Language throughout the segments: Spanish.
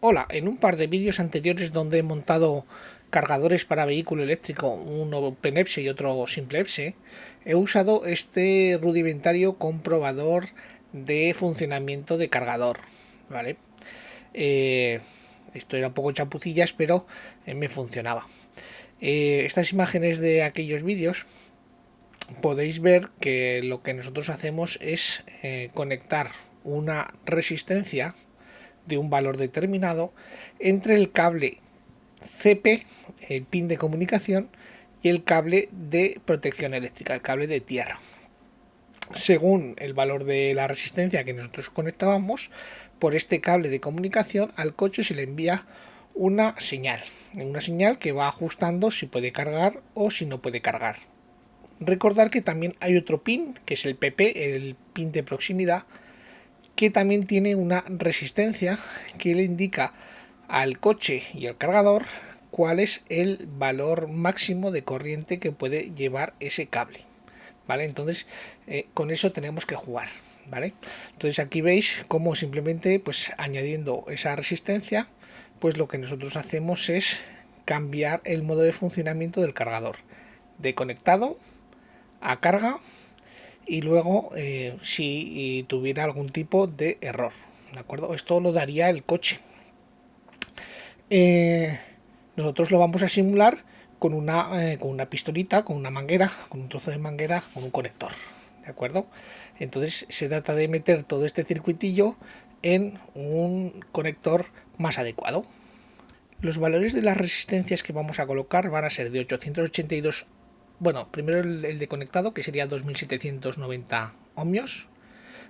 Hola, en un par de vídeos anteriores donde he montado cargadores para vehículo eléctrico, uno PENEPSE y otro simple EPSE, he usado este rudimentario comprobador de funcionamiento de cargador, ¿vale? Eh, Esto era un poco chapucillas, pero me funcionaba. Estas imágenes de aquellos vídeos podéis ver que lo que nosotros hacemos es conectar una resistencia de un valor determinado entre el cable CP, el pin de comunicación, y el cable de protección eléctrica, el cable de tierra. Según el valor de la resistencia que nosotros conectábamos, por este cable de comunicación al coche se le envía una señal que va ajustando si puede cargar o si no puede cargar. Recordar que también hay otro pin, que es el PP, el pin de proximidad, que también tiene una resistencia que le indica al coche y al cargador cuál es el valor máximo de corriente que puede llevar ese cable, ¿vale? Entonces con eso tenemos que jugar, ¿vale? Entonces aquí veis cómo simplemente pues añadiendo esa resistencia, pues lo que nosotros hacemos es cambiar el modo de funcionamiento del cargador de conectado a carga, y luego si tuviera algún tipo de error, ¿de acuerdo? Esto lo daría el coche. eh, Nosotros lo vamos a simular con una pistolita, con una manguera, con un trozo de manguera, con un conector, ¿de acuerdo? Entonces se trata de meter todo este circuitillo en un conector más adecuado. Los valores de las resistencias que vamos a colocar van a ser de 882, bueno, primero el de conectado, que sería 2790 ohmios.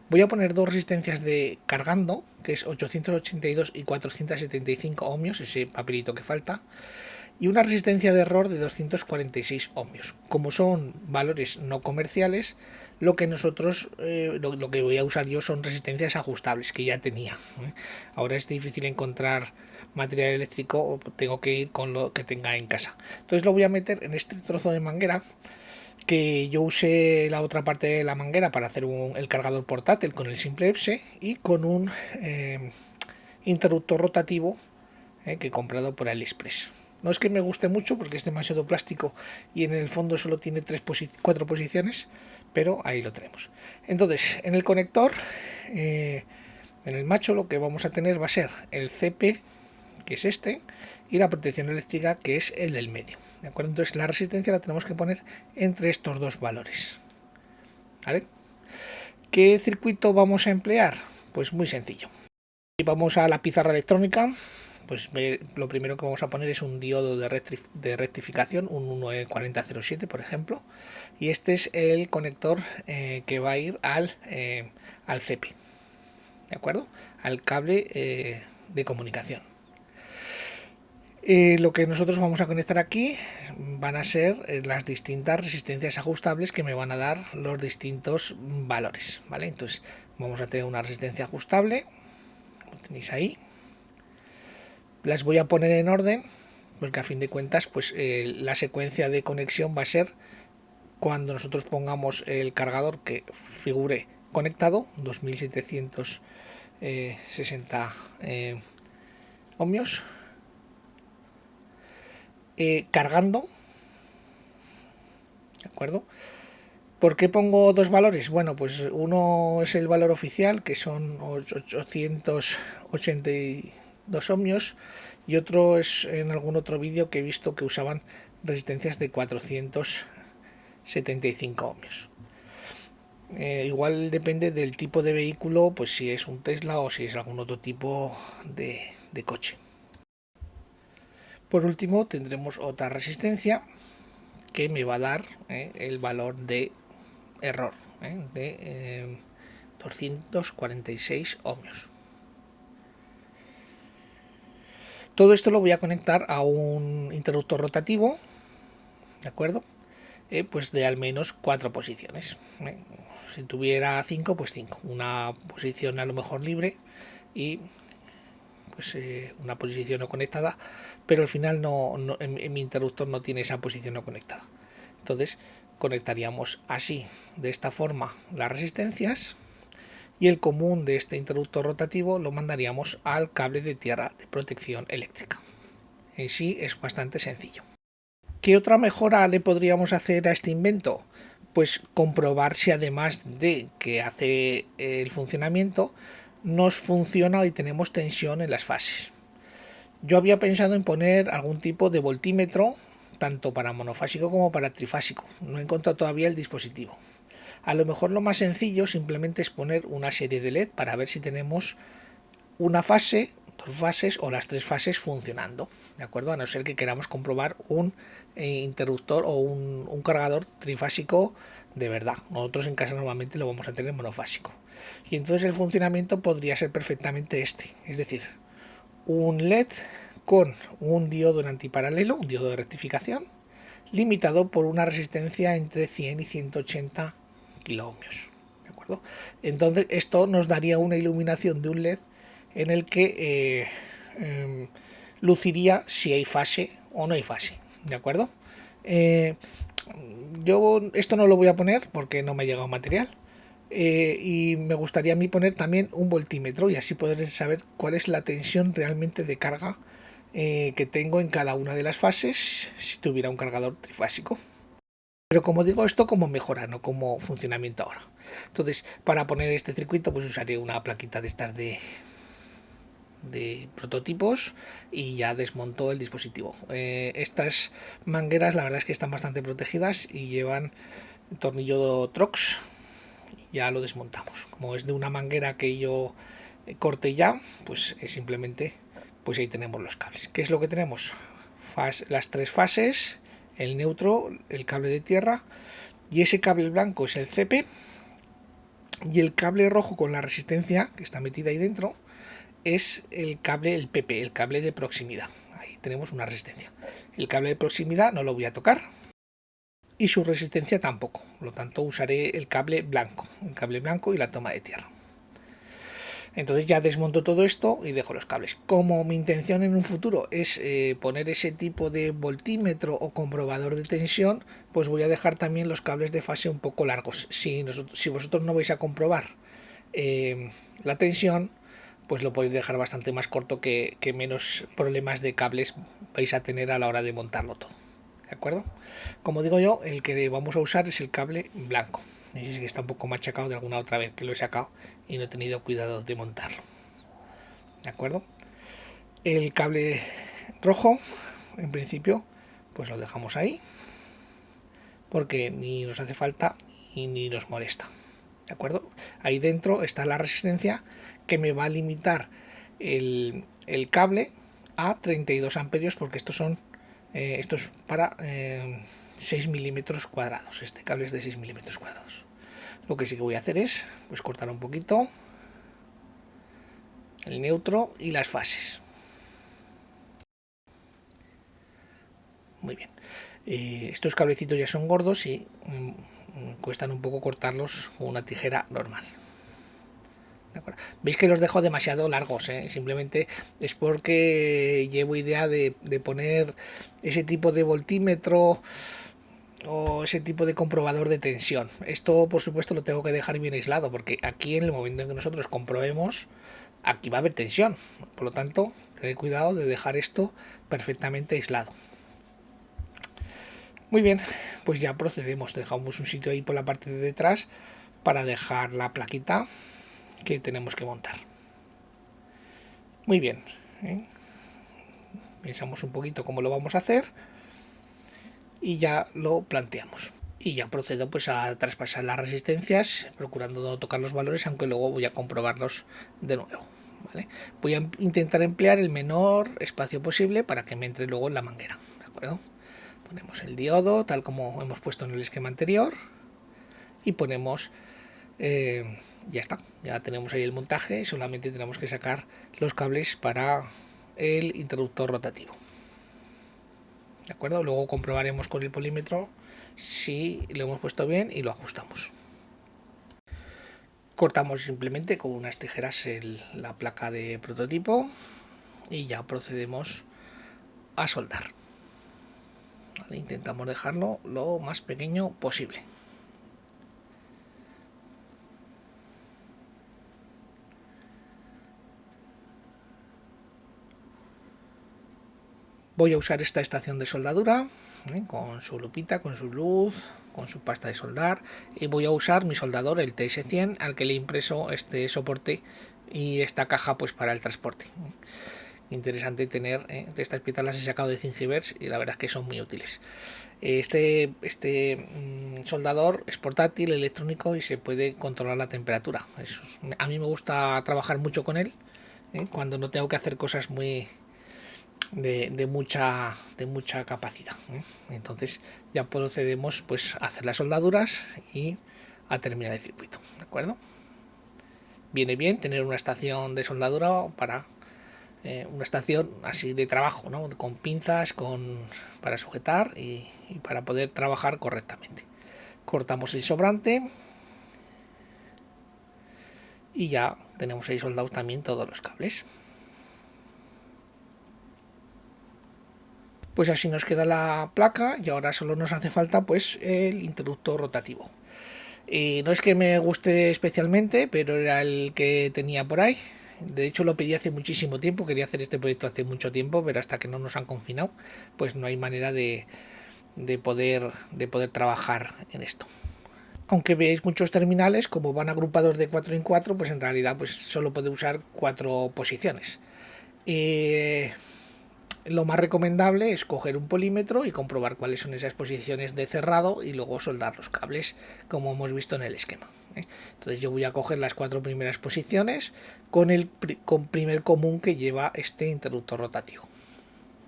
Voy a poner dos resistencias de cargando, que es 882 y 475 ohmios, ese papelito que falta, y una resistencia de error de 246 ohmios. Como son valores no comerciales, lo que lo que voy a usar yo son resistencias ajustables que ya tenía. Ahora es difícil encontrar material eléctrico, tengo que ir con lo que tenga en casa. Entonces lo voy a meter en este trozo de manguera, que yo usé la otra parte de la manguera para hacer el cargador portátil con el simple EPSE y con un interruptor rotativo que he comprado por AliExpress. No es que me guste mucho porque es demasiado plástico y en el fondo solo tiene cuatro posiciones, pero ahí lo tenemos. Entonces, en el conector, en el macho, lo que vamos a tener va a ser el CP, que es este, y la protección eléctrica, que es el del medio. ¿De acuerdo? Entonces la resistencia la tenemos que poner entre estos dos valores. ¿Vale? ¿Qué circuito vamos a emplear? Pues muy sencillo. Si vamos a la pizarra electrónica, pues lo primero que vamos a poner es un diodo de rectificación, un 1E4007 por ejemplo, y este es el conector que va a ir al CP, ¿de acuerdo? Al cable de comunicación. Lo que nosotros vamos a conectar aquí van a ser las distintas resistencias ajustables que me van a dar los distintos valores, ¿vale? Entonces vamos a tener una resistencia ajustable, como tenéis ahí. Las voy a poner en orden porque a fin de cuentas pues la secuencia de conexión va a ser cuando nosotros pongamos el cargador que figure conectado, 2760 ohmios, cargando, ¿de acuerdo? ¿Por qué pongo dos valores? Bueno, pues uno es el valor oficial, que son 882 ohmios, y otro es en algún otro vídeo que he visto que usaban resistencias de 475 ohmios. Igual depende del tipo de vehículo, pues si es un Tesla o si es algún otro tipo de coche. Por último tendremos otra resistencia que me va a dar el valor de error de 246 ohmios. Todo esto lo voy a conectar a un interruptor rotativo, ¿de acuerdo? Pues de al menos 4 posiciones. Si tuviera 5, pues 5. Una posición a lo mejor libre y pues una posición no conectada, pero al final en mi interruptor no tiene esa posición no conectada. Entonces conectaríamos así, de esta forma, las resistencias, y el común de este interruptor rotativo lo mandaríamos al cable de tierra de protección eléctrica. En sí es bastante sencillo. ¿Qué otra mejora le podríamos hacer a este invento? Pues comprobar si además de que hace el funcionamiento, nos funciona y tenemos tensión en las fases. Yo había pensado en poner algún tipo de voltímetro, tanto para monofásico como para trifásico. No he encontrado todavía el dispositivo. A lo mejor lo más sencillo simplemente es poner una serie de LED para ver si tenemos una fase, dos fases o las tres fases funcionando, ¿de acuerdo? A no ser que queramos comprobar un interruptor o un cargador trifásico de verdad. Nosotros en casa normalmente lo vamos a tener monofásico. Y entonces el funcionamiento podría ser perfectamente este, es decir, un LED con un diodo en antiparalelo, un diodo de rectificación, limitado por una resistencia entre 100 y 180 kiloohmios. ¿De acuerdo? Entonces esto nos daría una iluminación de un LED en el que luciría si hay fase o no hay fase. ¿De acuerdo? Yo esto no lo voy a poner porque no me ha llegado material. Y me gustaría a mí poner también un voltímetro y así poder saber cuál es la tensión realmente de carga que tengo en cada una de las fases si tuviera un cargador trifásico. Pero como digo, esto como mejora, no como funcionamiento ahora. Entonces, para poner este circuito, pues usaré una plaquita de estas de prototipos y ya desmonto el dispositivo. Estas mangueras la verdad es que están bastante protegidas y llevan tornillo Trox. Ya lo desmontamos. Como es de una manguera que yo corte ya, pues simplemente pues ahí tenemos los cables. ¿Qué es lo que tenemos? Las tres fases, el neutro, el cable de tierra, y ese cable blanco es el CP, y el cable rojo con la resistencia que está metida ahí dentro es el cable, el PP, el cable de proximidad. Ahí tenemos una resistencia. El cable de proximidad no lo voy a tocar y su resistencia tampoco. Por lo tanto usaré el cable blanco y la toma de tierra. Entonces ya desmonto todo esto y dejo los cables. Como mi intención en un futuro es poner ese tipo de voltímetro o comprobador de tensión, pues voy a dejar también los cables de fase un poco largos. Si vosotros no vais a comprobar la tensión, pues lo podéis dejar bastante más corto que menos problemas de cables vais a tener a la hora de montarlo todo. ¿De acuerdo? Como digo yo, el que vamos a usar es el cable blanco. Y que está un poco machacado de alguna otra vez que lo he sacado y no he tenido cuidado de montarlo. ¿De acuerdo? El cable rojo, en principio, pues lo dejamos ahí porque ni nos hace falta ni nos molesta. ¿De acuerdo? Ahí dentro está la resistencia que me va a limitar el cable a 32 amperios porque esto es para 6 milímetros cuadrados. Este cable es de 6 milímetros cuadrados. Lo que sí que voy a hacer es pues cortar un poquito el neutro y las fases. Muy bien. Estos cablecitos ya son gordos y cuestan un poco cortarlos con una tijera normal. Veis que los dejo demasiado largos, simplemente es porque llevo idea de poner ese tipo de voltímetro o ese tipo de comprobador de tensión. Esto por supuesto lo tengo que dejar bien aislado porque aquí en el momento en que nosotros comprobemos, aquí va a haber tensión. Por lo tanto, tened cuidado de dejar esto perfectamente aislado. Muy bien, pues ya procedemos. Dejamos un sitio ahí por la parte de detrás para dejar la plaquita que tenemos que montar. Muy bien, pensamos un poquito cómo lo vamos a hacer y ya lo planteamos. Y ya procedo pues a traspasar las resistencias, procurando no tocar los valores, aunque luego voy a comprobarlos de nuevo. ¿Vale? Voy a intentar emplear el menor espacio posible para que me entre luego en la manguera. ¿De acuerdo? Ponemos el diodo tal como hemos puesto en el esquema anterior y ponemos ya está, ya tenemos ahí el montaje, solamente tenemos que sacar los cables para el interruptor rotativo. ¿De acuerdo? Luego comprobaremos con el polímetro si lo hemos puesto bien y lo ajustamos. Cortamos simplemente con unas tijeras la placa de prototipo y ya procedemos a soldar. ¿Vale? Intentamos dejarlo lo más pequeño posible. Voy a usar esta estación de soldadura, con su lupita, con su luz, con su pasta de soldar, y voy a usar mi soldador, el TS100, al que le he impreso este soporte y esta caja pues para el transporte. Interesante tener, de estas piezas las he sacado de Thingiverse y la verdad es que son muy útiles. Este soldador es portátil, electrónico y se puede controlar la temperatura. A mí me gusta trabajar mucho con él, cuando no tengo que hacer cosas muy de mucha capacidad. Entonces ya procedemos pues a hacer las soldaduras y a terminar el circuito, ¿de acuerdo? Viene bien tener una estación de soldadura para una estación así de trabajo, ¿no? Con pinzas, para sujetar y para poder trabajar correctamente. Cortamos el sobrante y ya tenemos ahí soldados también todos los cables. Pues así nos queda la placa y ahora solo nos hace falta pues el interruptor rotativo. No es que me guste especialmente, pero era el que tenía por ahí. De hecho lo pedí hace muchísimo tiempo, quería hacer este proyecto hace mucho tiempo, pero hasta que no nos han confinado, pues no hay manera de poder trabajar en esto. Aunque veáis muchos terminales, como van agrupados de 4 en 4, pues en realidad pues solo puede usar 4 posiciones. Lo más recomendable es coger un polímetro y comprobar cuáles son esas posiciones de cerrado y luego soldar los cables, como hemos visto en el esquema. Entonces yo voy a coger las 4 primeras posiciones con el primer común que lleva este interruptor rotativo.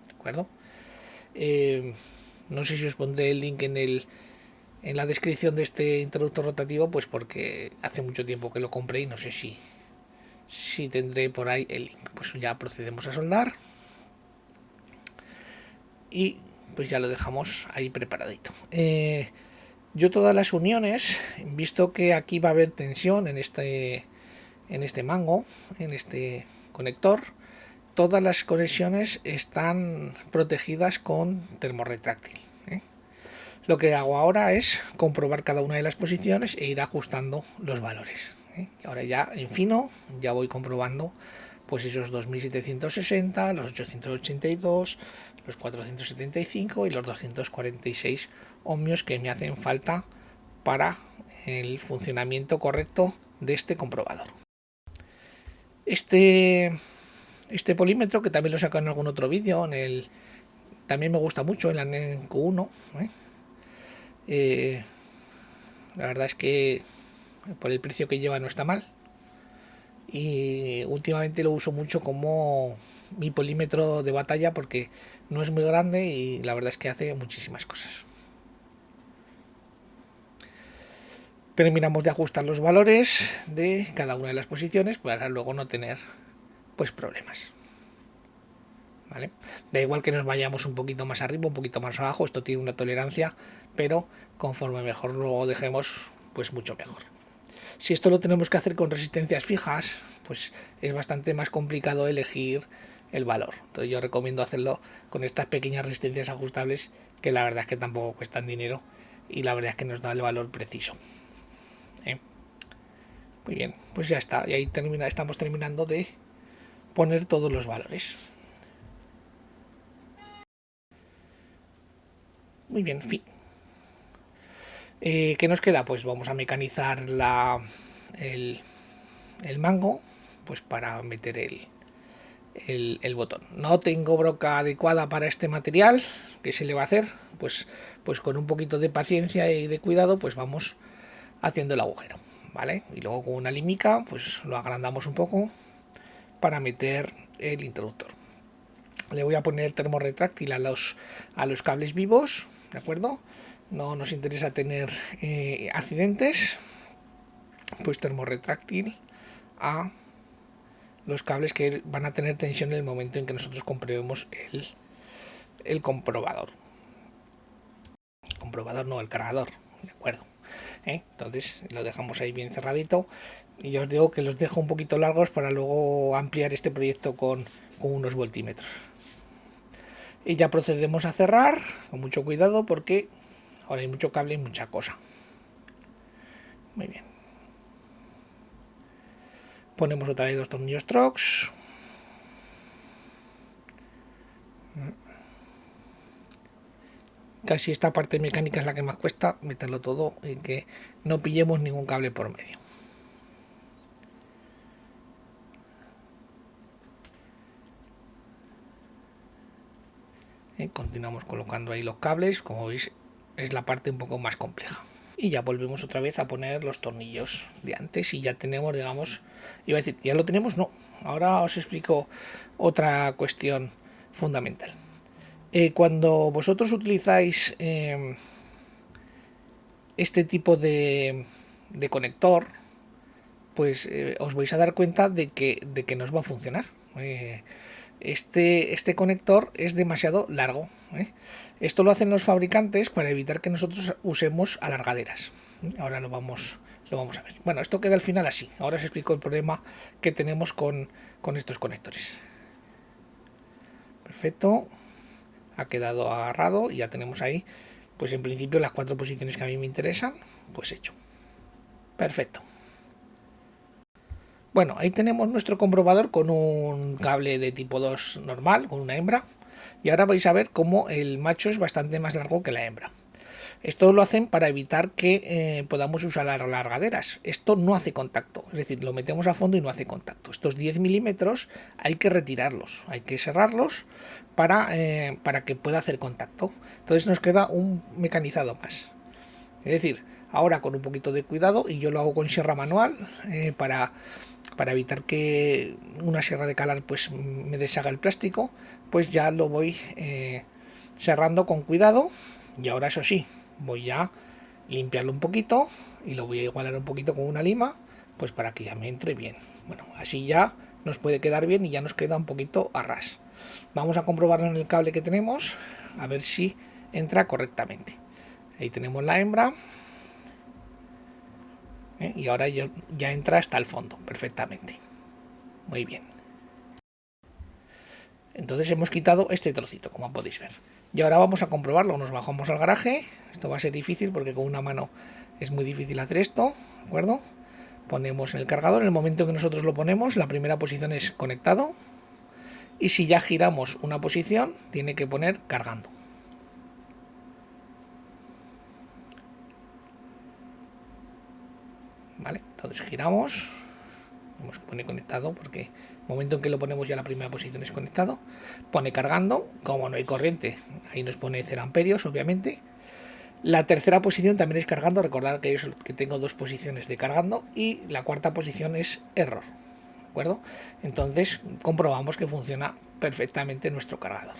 ¿De acuerdo? No sé si os pondré el link en la descripción de este interruptor rotativo, pues porque hace mucho tiempo que lo compré y no sé si tendré por ahí el link. Pues ya procedemos a soldar y pues ya lo dejamos ahí preparadito. Yo todas las uniones, visto que aquí va a haber tensión en este mango, en este conector, todas las conexiones están protegidas con termorretráctil. Lo que hago ahora es comprobar cada una de las posiciones e ir ajustando los valores. Y ahora ya en fino ya voy comprobando pues esos 2760, los 882, los 475 y los 246 ohmios que me hacen falta para el funcionamiento correcto de este comprobador. Este polímetro, que también lo saco en algún otro vídeo, también me gusta mucho, el ANEN Q1. La verdad es que por el precio que lleva no está mal. Y últimamente lo uso mucho como mi polímetro de batalla porque no es muy grande y la verdad es que hace muchísimas cosas. Terminamos de ajustar los valores de cada una de las posiciones para luego no tener pues problemas. ¿Vale? Da igual que nos vayamos un poquito más arriba, un poquito más abajo, esto tiene una tolerancia, pero conforme mejor lo dejemos, pues mucho mejor. Si esto lo tenemos que hacer con resistencias fijas, pues es bastante más complicado elegir el valor. Entonces yo recomiendo hacerlo con estas pequeñas resistencias ajustables, que la verdad es que tampoco cuestan dinero y la verdad es que nos da el valor preciso. Muy bien, pues ya está. Y ahí estamos terminando de poner todos los valores. Muy bien, fin. ¿Qué nos queda? Pues vamos a mecanizar el mango pues para meter el botón. No tengo broca adecuada para este material. ¿Qué se le va a hacer? Pues con un poquito de paciencia y de cuidado pues vamos haciendo el agujero, ¿vale? Y luego con una limica pues lo agrandamos un poco para meter el interruptor. Le voy a poner termorretráctil a los cables vivos, ¿de acuerdo? No nos interesa tener accidentes, pues termorretráctil a los cables que van a tener tensión en el momento en que nosotros comprobemos el comprobador. El comprobador no, el cargador, ¿de acuerdo? Entonces lo dejamos ahí bien cerradito y yo os digo que los dejo un poquito largos para luego ampliar este proyecto con unos voltímetros. Y ya procedemos a cerrar con mucho cuidado porque ahora hay mucho cable y mucha cosa. Muy bien. Ponemos otra vez los tornillos Trox. Casi esta parte mecánica es la que más cuesta, meterlo todo y que no pillemos ningún cable por medio. Continuamos colocando ahí los cables, como veis es la parte un poco más compleja. Y ya volvemos otra vez a poner los tornillos de antes y ya tenemos, digamos, iba a decir, ya lo tenemos, no. Ahora os explico otra cuestión fundamental. Cuando vosotros utilizáis este tipo de conector, pues os vais a dar cuenta de que nos va a funcionar. Este conector es demasiado largo. Esto lo hacen los fabricantes para evitar que nosotros usemos alargaderas. Ahora lo vamos a ver. Bueno, esto queda al final así. Ahora os explico el problema que tenemos con estos conectores. Perfecto. Ha quedado agarrado y ya tenemos ahí, pues en principio las 4 posiciones que a mí me interesan, pues hecho. Perfecto. Bueno, ahí tenemos nuestro comprobador con un cable de tipo 2 normal, con una hembra. Y ahora vais a ver cómo el macho es bastante más largo que la hembra. Esto lo hacen para evitar que podamos usar las largaderas. Esto no hace contacto, es decir, lo metemos a fondo y no hace contacto. Estos 10 milímetros hay que retirarlos, hay que cerrarlos para que pueda hacer contacto. Entonces nos queda un mecanizado más. Es decir, ahora con un poquito de cuidado, y yo lo hago con sierra manual para evitar que una sierra de calar pues me deshaga el plástico, pues ya lo voy cerrando con cuidado. Y ahora eso sí, voy a limpiarlo un poquito y lo voy a igualar un poquito con una lima, pues para que ya me entre bien. Bueno, así ya nos puede quedar bien y ya nos queda un poquito a ras. Vamos a comprobarlo en el cable que tenemos, a ver si entra correctamente. Ahí tenemos la hembra. Y ahora ya entra hasta el fondo perfectamente. Muy bien. Entonces hemos quitado este trocito, como podéis ver. Y ahora vamos a comprobarlo. Nos bajamos al garaje. Esto va a ser difícil porque con una mano es muy difícil hacer esto, ¿de acuerdo? Ponemos en el cargador. En el momento que nosotros lo ponemos, la primera posición es conectado. Y si ya giramos una posición, tiene que poner cargando. ¿Vale? Entonces giramos. Vemos que pone conectado porque el momento en que lo ponemos ya la primera posición es conectado. Pone cargando, como no hay corriente, ahí nos pone 0 amperios, obviamente. La tercera posición también es cargando, recordad que tengo 2 posiciones de cargando, y la cuarta posición es error, ¿de acuerdo? Entonces comprobamos que funciona perfectamente nuestro cargador.